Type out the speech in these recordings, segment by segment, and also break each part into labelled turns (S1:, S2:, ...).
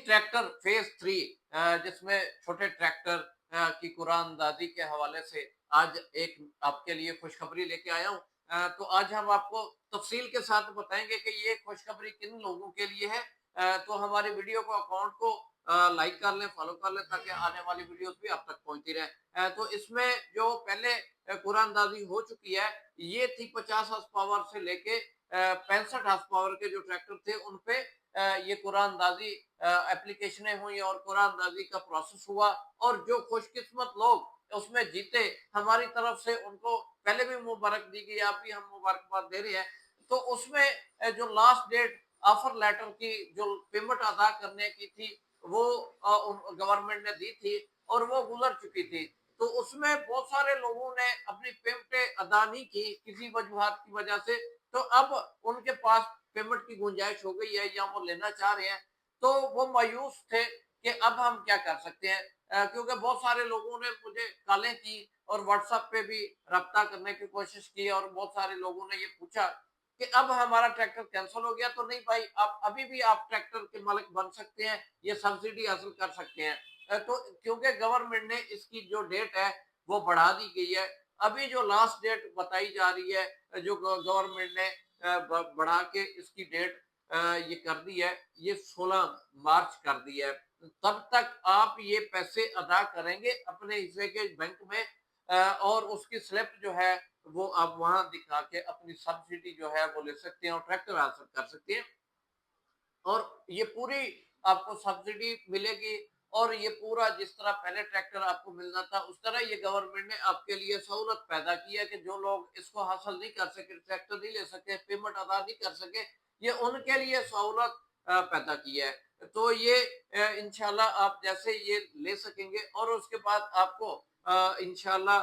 S1: Tractor phase 3 जिसमें छोटे tractor की कुरान अंदाजी के हवाले से आज एक आपके लिए खुशखबरी लेके आया हूँ। तो आज हम आपको तफसील के साथ बताएंगे कि ये खुशखबरी किन लोगों के लिए है। तो हमारी वीडियो को अकाउंट को लाइक कर लें, फॉलो कर लें ताकि आने वाली वीडियोस भी आप तक पहुंचती रहे। तो इसमें जो पहले कुरान अंदाजी हो चुकी है, ये थी 50 हॉर्स पावर से लेके 65 हॉर्स पावर के जो ट्रैक्टर थे उन पे ये कुरान अंदाजी एप्लीकेशनें हुई और कुरान अंदाजी का प्रोसेस हुआ। और जो खुशकिस्मत लोग उसमें जीते, हमारी तरफ से उनको पहले भी मुबारक दी गई, आप भी हम मुबारकबाद दे रहे हैं। तो उसमें जो लास्ट डेट ऑफर लेटर की जो पेमेंट अदा करने की थी वो गवर्नमेंट ने दी थी और वो गुजर चुकी थी। तो उसमें बहुत सारे लोगों ने अपनी पेमेंटें अदा नहीं की किसी वजूहत की वजह से। तो अब उनके पास पेमेंट की गुंजाइश हो गई है या वो लेना चाह रहे हैं। तो वो मायूस थे कि अब हम क्या कर सकते हैं। क्योंकि बहुत सारे लोगों ने मुझे कॉलें की और व्हाट्सएप पे भी रब्ता करने की कोशिश की और बहुत सारे लोगों ने ये पूछा कि अब हमारा ट्रैक्टर कैंसिल हो गया। तो नहीं भाई, आप अभी भी आप ट्रैक्टर के मालिक बन सकते हैं, ये सब्सिडी हासिल कर सकते हैं। तो क्योंकि गवर्नमेंट ने इसकी जो डेट है वो बढ़ा दी गई है। अभी जो लास्ट डेट बताई जा रही है जो गवर्नमेंट ने बढ़ा के इसकी डेट ये कर दी है, ये 16 मार्च कर दी है। तब तक आप ये पैसे अदा करेंगे अपने हिस्से के बैंक में और उसकी स्लिप जो है वो आप वहां दिखा के अपनी सब्सिडी जो है वो ले सकते हैं और ट्रैक्टर हासिल कर सकते हैं। और ये पूरी आपको सब्सिडी मिलेगी। और ये पूरा जिस तरह पहले ट्रैक्टर आपको मिलना था उस तरह ये गवर्नमेंट ने आपके लिए सहूलत पैदा की है कि जो लोग इसको हासिल नहीं कर सके, ट्रैक्टर नहीं ले सके, पेमेंट अदा नहीं कर सके, ये उनके लिए सहूलत पैदा की है। तो ये इंशाल्लाह आप जैसे ये ले सकेंगे और उसके बाद आपको इंशाल्लाह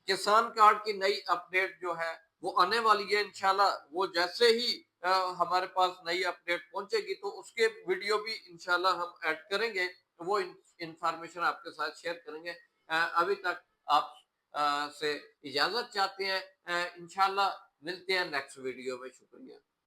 S1: किसान कार्ड की नई अपडेट जो है वो आने वाली है इंशाल्लाह। वो जैसे ही हमारे पास नई अपडेट पहुंचेगी तो उसके वीडियो भी इंशाल्लाह हम ऐड करेंगे, तो वो इंफॉर्मेशन आपके साथ शेयर करेंगे। अभी तक आप से इजाजत चाहते हैं। इंशाल्लाह मिलते हैं नेक्स्ट वीडियो में। शुक्रिया।